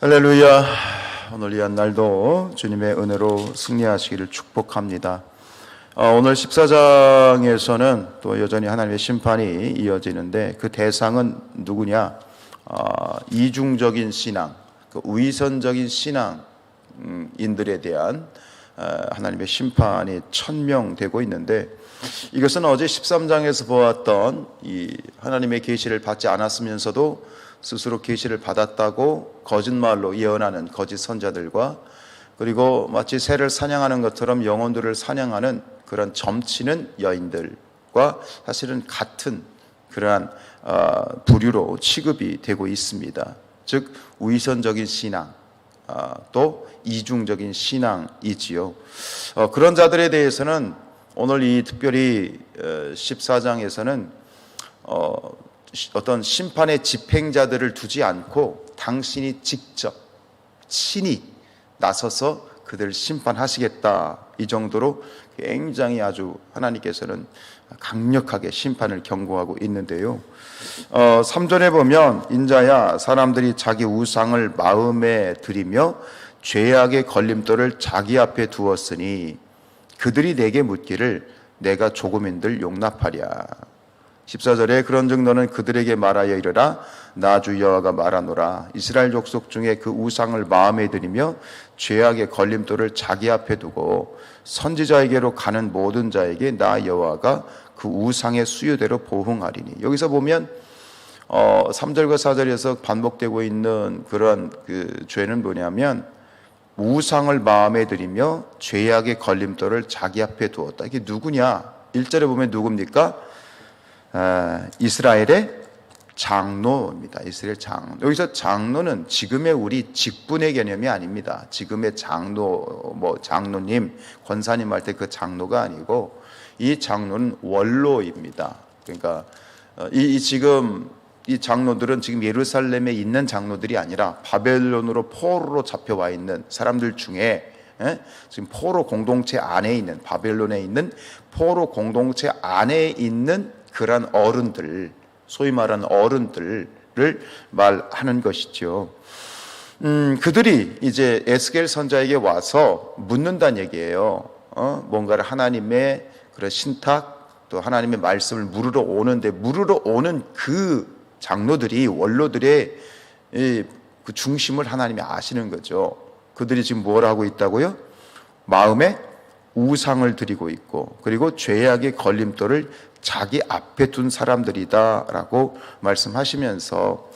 할렐루야. 오늘 이 한 날도 주님의 은혜로 승리하시기를 축복합니다. 오늘 14장에서는 또 여전히 하나님의 심판이 이어지는데 그 대상은 누구냐? 이중적인 신앙, 그 위선적인 신앙인들에 대한 하나님의 심판이 천명되고 있는데, 이것은 어제 13장에서 보았던 이 하나님의 계시를 받지 않았으면서도 스스로 계시를 받았다고 거짓말로 예언하는 거짓 선자들과, 그리고 마치 새를 사냥하는 것처럼 영혼들을 사냥하는 그런 점치는 여인들과 사실은 같은 그러한 부류로 취급이 되고 있습니다. 즉 위선적인 신앙, 또 이중적인 신앙이지요. 그런 자들에 대해서는 오늘 이 특별히 14장에서는 어떤 심판의 집행자들을 두지 않고 당신이 직접 친히 나서서 그들을 심판하시겠다, 이 정도로 굉장히 아주 하나님께서는 강력하게 심판을 경고하고 있는데요. 3절에 보면 인자야 사람들이 자기 우상을 마음에 들이며 죄악의 걸림돌을 자기 앞에 두었으니 그들이 내게 묻기를 내가 조금인들 용납하랴. 14절에 그런즉 너는 그들에게 말하여 이르라. 나 주 여호와가 말하노라. 이스라엘 족속 중에 그 우상을 마음에 들이며 죄악의 걸림돌을 자기 앞에 두고 선지자에게로 가는 모든 자에게 나 여호와가 그 우상의 수요대로 보응하리니. 여기서 보면 3절과 4절에서 반복되고 있는 그런 그 죄는 뭐냐면 우상을 마음에 들이며 죄악의 걸림돌을 자기 앞에 두었다. 이게 누구냐? 1절에 보면 누굽니까? 이스라엘의 장로입니다. 이스라엘 장로. 여기서 장로는 지금의 우리 직분의 개념이 아닙니다. 지금의 장로, 장로님, 권사님 할 때 그 장로가 아니고 이 장로는 원로입니다. 그러니까 지금 이 장로들은 지금 예루살렘에 있는 장로들이 아니라 바벨론으로 포로로 잡혀와 있는 사람들 중에 지금 포로 공동체 안에 있는, 바벨론에 있는 포로 공동체 안에 있는 그런 어른들, 소위 말하는 어른들을 말하는 것이죠. 그들이 이제 에스겔 선자에게 와서 묻는다는 얘기예요. 뭔가를 하나님의 그런 신탁, 또 하나님의 말씀을 물으러 오는데, 물으러 오는 그 장로들이, 원로들의 그 중심을 하나님이 아시는 거죠. 그들이 지금 뭘 하고 있다고요? 마음에 우상을 드리고 있고, 그리고 죄악의 걸림돌을 자기 앞에 둔 사람들이다라고 말씀하시면서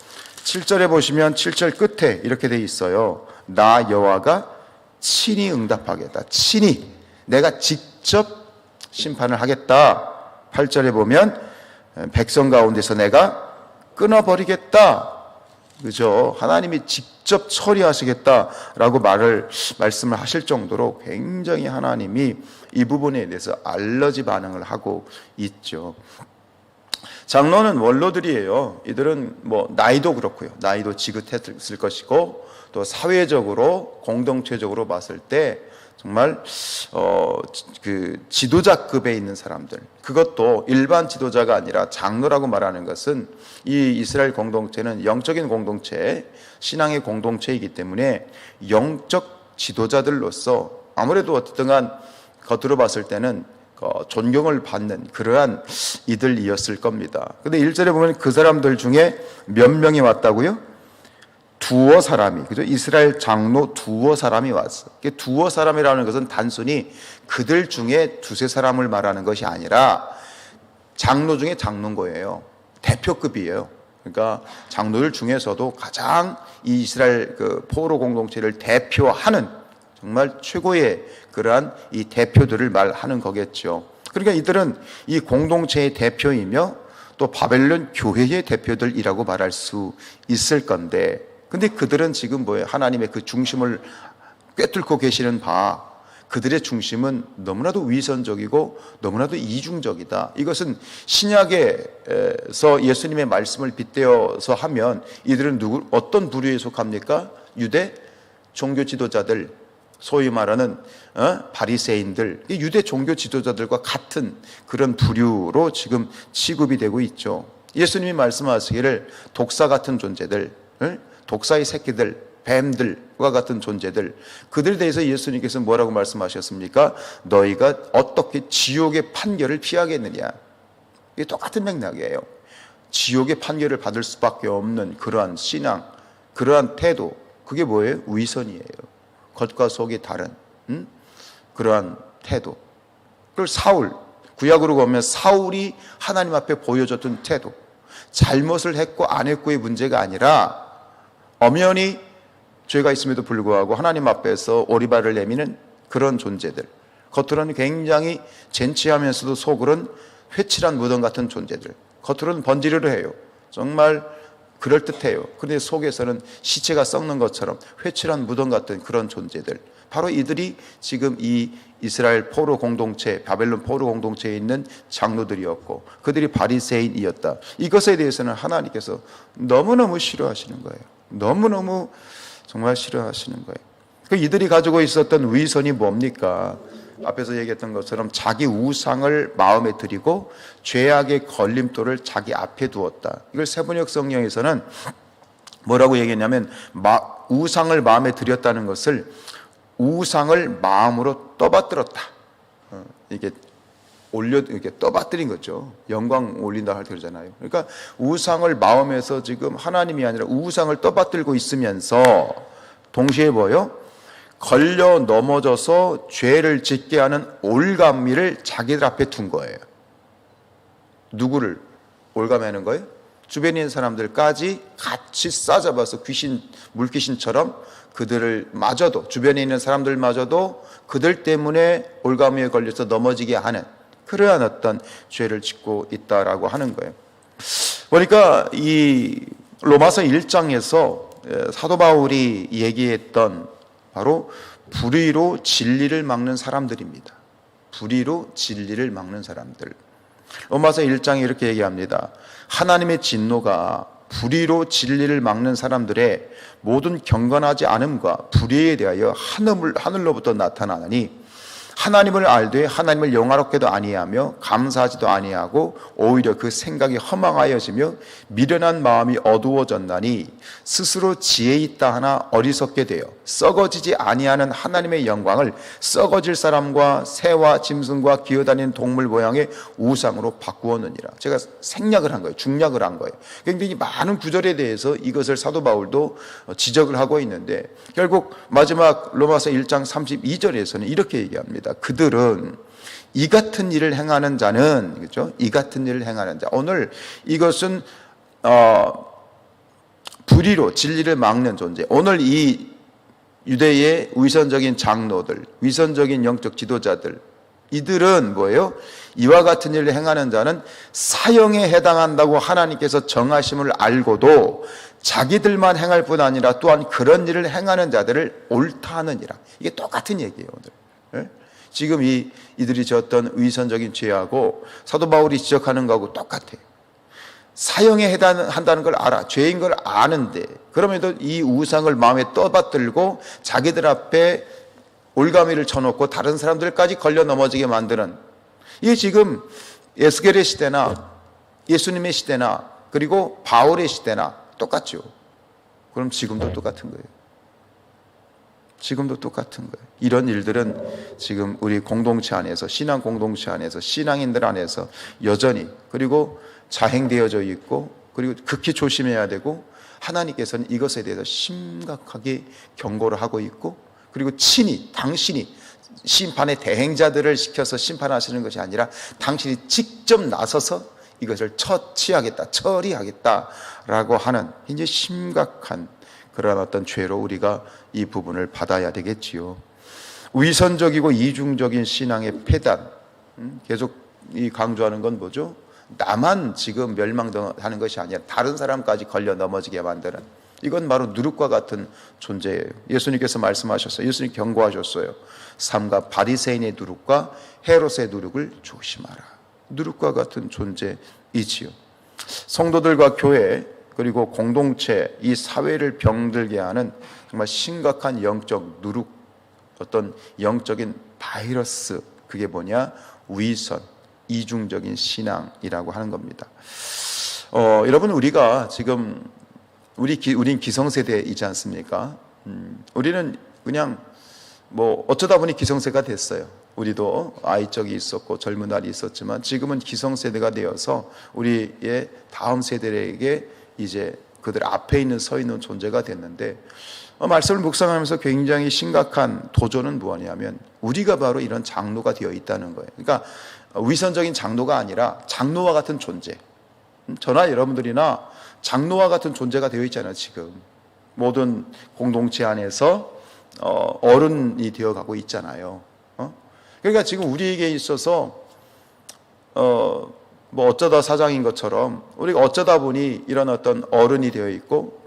7절에 보시면 7절 끝에 이렇게 돼 있어요. 나 여호와가 친히 응답하겠다. 친히 내가 직접 심판을 하겠다. 8절에 보면 백성 가운데서 내가 끊어버리겠다. 그죠? 하나님이 직접 처리하시겠다라고 말씀을 하실 정도로 굉장히 하나님이 이 부분에 대해서 알러지 반응을 하고 있죠. 장로는 원로들이에요. 이들은 나이도 그렇고요. 나이도 지긋했을 것이고, 또 사회적으로 공동체적으로 봤을 때 정말 그 지도자급에 있는 사람들, 그것도 일반 지도자가 아니라 장로라고 말하는 것은 이 이스라엘 공동체는 영적인 공동체, 신앙의 공동체이기 때문에 영적 지도자들로서 아무래도 어떻든 간 겉으로 봤을 때는 존경을 받는 그러한 이들이었을 겁니다. 근데 1절에 보면 그 사람들 중에 몇 명이 왔다고요? 두어 사람이, 그죠? 이스라엘 장로 두어 사람이 왔어. 두어 사람이라는 것은 단순히 그들 중에 두세 사람을 말하는 것이 아니라 장로 중에 장로인 거예요. 대표급이에요. 그러니까 장로들 중에서도 가장 이 이스라엘 그 포로 공동체를 대표하는 정말 최고의 그러한 이 대표들을 말하는 거겠죠. 그러니까 이들은 이 공동체의 대표이며 또 바벨론 교회의 대표들이라고 말할 수 있을 건데, 근데 그들은 지금 뭐예요? 하나님의 그 중심을 꿰뚫고 계시는 바, 그들의 중심은 너무나도 위선적이고 너무나도 이중적이다. 이것은 신약에서 예수님의 말씀을 빗대어서 하면 이들은 어떤 부류에 속합니까? 유대 종교 지도자들, 소위 말하는 바리새인들, 유대 종교 지도자들과 같은 그런 부류로 지금 취급이 되고 있죠. 예수님이 말씀하시기를 독사 같은 존재들, 독사의 새끼들, 뱀들과 같은 존재들, 그들에 대해서 예수님께서 뭐라고 말씀하셨습니까? 너희가 어떻게 지옥의 판결을 피하겠느냐. 이게 똑같은 맥락이에요. 지옥의 판결을 받을 수밖에 없는 그러한 신앙, 그러한 태도, 그게 뭐예요? 위선이에요. 겉과 속이 다른 그러한 태도. 그걸 사울, 구약으로 보면 사울이 하나님 앞에 보여줬던 태도, 잘못을 했고 안 했고의 문제가 아니라 엄연히 죄가 있음에도 불구하고 하나님 앞에서 오리발을 내미는 그런 존재들, 겉으로는 굉장히 젠치하면서도 속으로는 회칠한 무덤 같은 존재들, 겉으로는 번지르르 해요. 정말 그럴듯해요. 그런데 속에서는 시체가 썩는 것처럼 회칠한 무덤 같은 그런 존재들, 바로 이들이 지금 이 이스라엘 포로 공동체, 바벨론 포로 공동체에 있는 장로들이었고 그들이 바리새인이었다. 이것에 대해서는 하나님께서 너무너무 싫어하시는 거예요. 너무너무 정말 싫어하시는 거예요. 이들이 가지고 있었던 위선이 뭡니까? 앞에서 얘기했던 것처럼 자기 우상을 마음에 들이고 죄악의 걸림돌을 자기 앞에 두었다. 이걸 세번역 성경에서는 뭐라고 얘기했냐면 우상을 마음에 들였다는 것을 우상을 마음으로 떠받들었다. 이게 이렇게 떠받들인 거죠. 영광 올린다 할 그러잖아요. 그러니까 우상을 마음에서 지금 하나님이 아니라 우상을 떠받들고 있으면서 동시에 뭐요? 걸려 넘어져서 죄를 짓게 하는 올가미를 자기들 앞에 둔 거예요. 누구를 올가매는 거예요? 주변에 있는 사람들까지 같이 싸잡아서 물귀신처럼 그들을 마저도, 주변에 있는 사람들마저도 그들 때문에 올가미에 걸려서 넘어지게 하는 그러한 어떤 죄를 짓고 있다라고 하는 거예요. 보니까 이 로마서 1장에서 사도 바울이 얘기했던 바로 불의로 진리를 막는 사람들입니다. 불의로 진리를 막는 사람들. 로마서 1장에 이렇게 얘기합니다. 하나님의 진노가 불의로 진리를 막는 사람들의 모든 경건하지 않음과 불의에 대하여 하늘로부터 나타나니 하나님을 알되 하나님을 영화롭게도 아니하며 감사하지도 아니하고 오히려 그 생각이 허망하여지며 미련한 마음이 어두워졌나니 스스로 지혜 있다 하나 어리석게 되어 썩어지지 아니하는 하나님의 영광을 썩어질 사람과 새와 짐승과 기어다니는 동물 모양의 우상으로 바꾸었느니라. 제가 생략을 한 거예요. 중략을 한 거예요. 굉장히 많은 구절에 대해서 이것을 사도 바울도 지적을 하고 있는데 결국 마지막 로마서 1장 32절에서는 이렇게 얘기합니다. 그들은 이 같은 일을 행하는 자는, 그렇죠? 이 같은 일을 행하는 자. 오늘 이것은 불의로 진리를 막는 존재. 오늘 이 유대의 위선적인 장로들, 위선적인 영적 지도자들, 이들은 뭐예요? 이와 같은 일을 행하는 자는 사형에 해당한다고 하나님께서 정하심을 알고도 자기들만 행할 뿐 아니라 또한 그런 일을 행하는 자들을 옳다 하느니라. 이게 똑같은 얘기예요, 오늘. 네? 지금 이들이 지었던 위선적인 죄하고 사도 바울이 지적하는 거하고 똑같아요. 사형에 해당한다는 걸 알아. 죄인 걸 아는데 그럼에도 이 우상을 마음에 떠받들고 자기들 앞에 올가미를 쳐놓고 다른 사람들까지 걸려 넘어지게 만드는, 이게 지금 에스겔의 시대나 예수님의 시대나 그리고 바울의 시대나 똑같죠. 그럼 지금도 똑같은 거예요. 지금도 똑같은 거예요. 이런 일들은 지금 우리 공동체 안에서, 신앙 공동체 안에서, 신앙인들 안에서 여전히 그리고 자행되어져 있고 그리고 극히 조심해야 되고 하나님께서는 이것에 대해서 심각하게 경고를 하고 있고 그리고 친히 당신이 심판의 대행자들을 시켜서 심판하시는 것이 아니라 당신이 직접 나서서 이것을 처리하겠다라고 하는 굉장히 심각한 그런 어떤 죄로 우리가 이 부분을 받아야 되겠지요. 위선적이고 이중적인 신앙의 폐단, 계속 강조하는 건 뭐죠? 나만 지금 멸망하는 것이 아니라 다른 사람까지 걸려 넘어지게 만드는, 이건 바로 누룩과 같은 존재예요. 예수님께서 말씀하셨어요. 예수님 경고하셨어요. 삼가 바리새인의 누룩과 헤롯의 누룩을 조심하라. 누룩과 같은 존재이지요. 성도들과 교회 그리고 공동체, 이 사회를 병들게 하는 정말 심각한 영적 누룩, 어떤 영적인 바이러스, 그게 뭐냐? 위선, 이중적인 신앙이라고 하는 겁니다. 여러분, 우리가 지금 우린 기성세대이지 않습니까? 우리는 그냥 뭐 어쩌다 보니 기성세가 됐어요. 우리도 아이적이 있었고 젊은 날이 있었지만 지금은 기성세대가 되어서 우리의 다음 세대에게 이제 그들 앞에 있는 서 있는 존재가 됐는데, 말씀을 묵상하면서 굉장히 심각한 도전은 무엇이냐면 우리가 바로 이런 장로가 되어 있다는 거예요. 그러니까 위선적인 장로가 아니라 장로와 같은 존재, 저나 여러분들이나 장로와 같은 존재가 되어 있잖아요. 지금 모든 공동체 안에서 어른이 되어가고 있잖아요. 그러니까 지금 우리에게 있어서 뭐 어쩌다 사장인 것처럼 우리가 어쩌다 보니 이런 어떤 어른이 되어 있고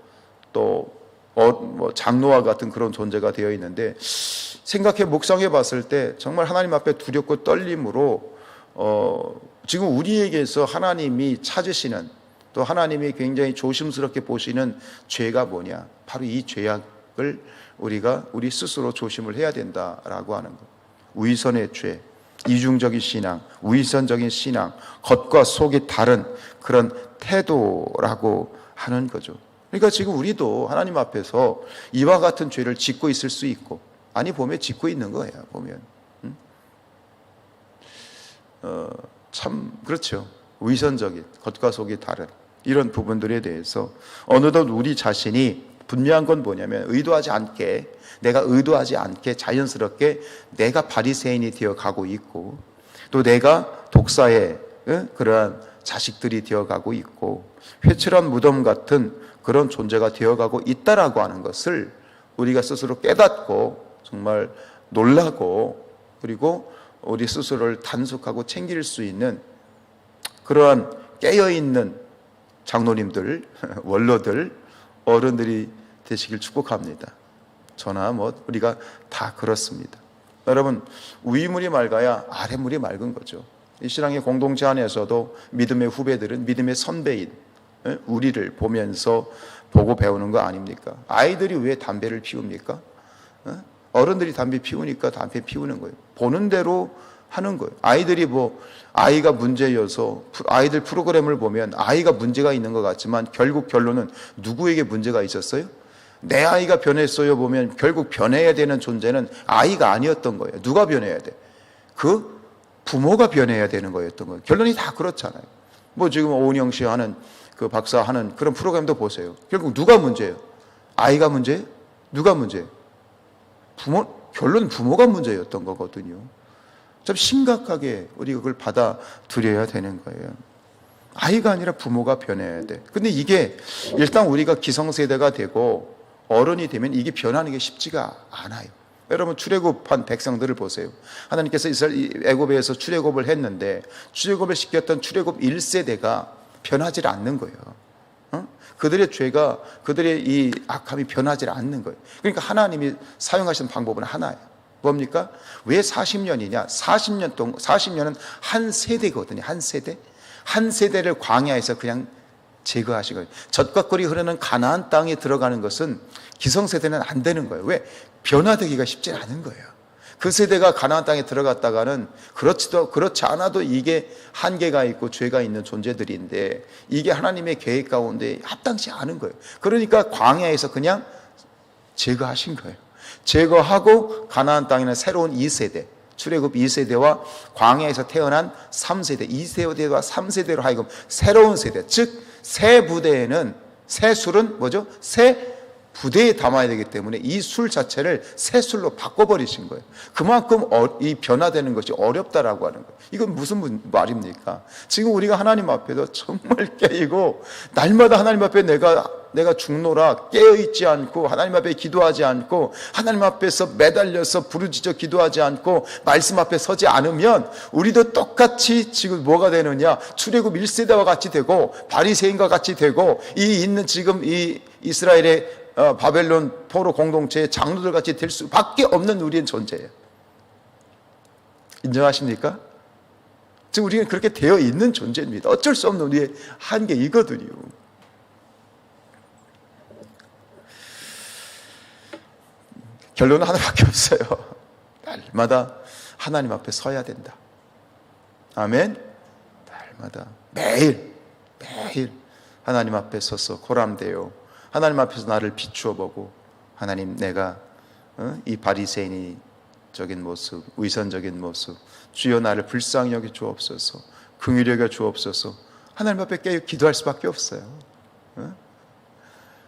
또 뭐 장로와 같은 그런 존재가 되어 있는데, 생각해 묵상해 봤을 때 정말 하나님 앞에 두렵고 떨림으로 지금 우리에게서 하나님이 찾으시는, 또 하나님이 굉장히 조심스럽게 보시는 죄가 뭐냐, 바로 이 죄악을 우리 스스로 조심을 해야 된다라고 하는 것. 위선의 죄, 이중적인 신앙, 위선적인 신앙, 겉과 속이 다른 그런 태도라고 하는 거죠. 그러니까 지금 우리도 하나님 앞에서 이와 같은 죄를 짓고 있을 수 있고, 아니 보면 짓고 있는 거예요. 보면 참 그렇죠. 위선적인, 겉과 속이 다른 이런 부분들에 대해서 어느덧 우리 자신이, 분명한 건 뭐냐면 내가 의도하지 않게 자연스럽게 내가 바리새인이 되어 가고 있고, 또 내가 독사의 그러한 자식들이 되어 가고 있고, 회칠한 무덤 같은 그런 존재가 되어 가고 있다라고 하는 것을 우리가 스스로 깨닫고 정말 놀라고, 그리고 우리 스스로를 단속하고 챙길 수 있는 그러한 깨어있는 장로님들, 원로들, 어른들이 되시길 축복합니다. 저나 뭐 우리가 다 그렇습니다. 여러분, 위물이 맑아야 아랫물이 맑은 거죠. 이 신앙의 공동체 안에서도 믿음의 후배들은 믿음의 선배인 우리를 보면서 보고 배우는 거 아닙니까? 아이들이 왜 담배를 피웁니까? 어른들이 담배 피우니까 담배 피우는 거예요. 보는 대로 하는 거예요. 아이가 문제여서 아이들 프로그램을 보면 아이가 문제가 있는 것 같지만 결국 결론은 누구에게 문제가 있었어요? 내 아이가 변했어요 보면 결국 변해야 되는 존재는 아이가 아니었던 거예요. 누가 변해야 돼? 그 부모가 변해야 되는 거였던 거예요. 결론이 다 그렇잖아요. 뭐 지금 오은영 씨 하는 그 박사 하는 그런 프로그램도 보세요. 결국 누가 문제예요? 아이가 문제예요? 누가 문제예요? 결론 부모가 문제였던 거거든요. 좀 심각하게 우리가 그걸 받아들여야 되는 거예요. 아이가 아니라 부모가 변해야 돼. 근데 이게 일단 우리가 기성세대가 되고 어른이 되면 이게 변하는 게 쉽지가 않아요. 여러분, 출애굽한 백성들을 보세요. 하나님께서 애굽에서 출애굽을 했는데 출애굽을 시켰던 출애굽 1세대가 변하지 않는 거예요. 그들의 죄가, 그들의 이 악함이 변하지 않는 거예요. 그러니까 하나님이 사용하시는 방법은 하나예요. 뭡니까? 왜 40년이냐? 40년은 한 세대거든요. 한 세대. 한 세대를 광야에서 그냥 제거하신 거예요. 젖과 꿀이 흐르는 가나안 땅에 들어가는 것은 기성세대는 안 되는 거예요. 왜? 변화되기가 쉽지 않은 거예요. 그 세대가 가나안 땅에 들어갔다가는 그렇지 않아도 이게 한계가 있고 죄가 있는 존재들인데 이게 하나님의 계획 가운데 합당치 않은 거예요. 그러니까 광야에서 그냥 제거하신 거예요. 제거하고 가나안 땅에는 새로운 2세대, 출애굽 2세대와 광야에서 태어난 3세대, 2세대와 3세대로 하여금 새로운 세대, 즉 새 부대에는, 새 술은 뭐죠? 새 부대에 담아야 되기 때문에 이 술 자체를 새 술로 바꿔버리신 거예요. 그만큼 이 변화되는 것이 어렵다라고 하는 거예요. 이건 무슨 말입니까? 지금 우리가 하나님 앞에서 정말 깨이고 날마다 하나님 앞에 내가 죽노라 깨어있지 않고 하나님 앞에 기도하지 않고 하나님 앞에서 매달려서 부르짖어 기도하지 않고 말씀 앞에 서지 않으면 우리도 똑같이 지금 뭐가 되느냐, 출애굽 1세대와 같이 되고 바리새인과 같이 되고 이 있는 지금 이 이스라엘의 바벨론 포로 공동체의 장로들 같이 될 수밖에 없는 우리의 존재예요. 인정하십니까? 지금 우리는 그렇게 되어 있는 존재입니다. 어쩔 수 없는 우리의 한계이거든요. 결론은 하나밖에 없어요. 날마다 하나님 앞에 서야 된다. 아멘. 날마다 매일 하나님 앞에 서서 고람되어 하나님 앞에서 나를 비추어 보고 하나님, 내가 이 바리새인적인 모습, 위선적인 모습, 주여 나를 불쌍히 여겨 주옵소서, 긍휼히 여겨 주옵소서. 하나님 앞에 깨어 기도할 수밖에 없어요.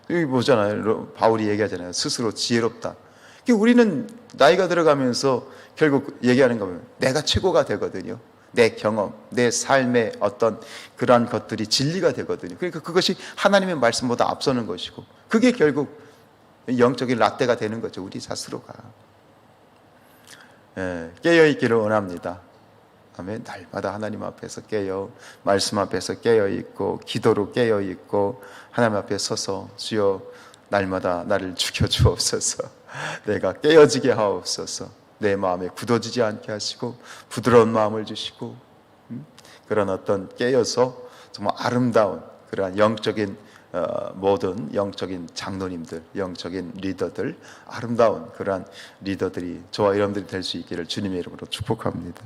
여기 보잖아요. 바울이 얘기하잖아요. 스스로 지혜롭다. 우리는 나이가 들어가면서 결국 얘기하는 거 보면 내가 최고가 되거든요. 내 경험, 내 삶의 어떤 그러한 것들이 진리가 되거든요. 그러니까 그것이 하나님의 말씀보다 앞서는 것이고, 그게 결국 영적인 라떼가 되는 거죠. 우리 스스로가. 깨어있기를 원합니다. 아멘. 날마다 하나님 앞에서 깨어, 말씀 앞에서 깨어있고, 기도로 깨어있고, 하나님 앞에 서서 주여 날마다 나를 죽여주옵소서, 내가 깨어지게 하옵소서, 내 마음에 굳어지지 않게 하시고 부드러운 마음을 주시고, 그런 어떤 깨어서 정말 아름다운 그러한 영적인 모든 영적인 장로님들, 영적인 리더들, 아름다운 그러한 리더들이 저와 여러분들이 될 수 있기를 주님의 이름으로 축복합니다.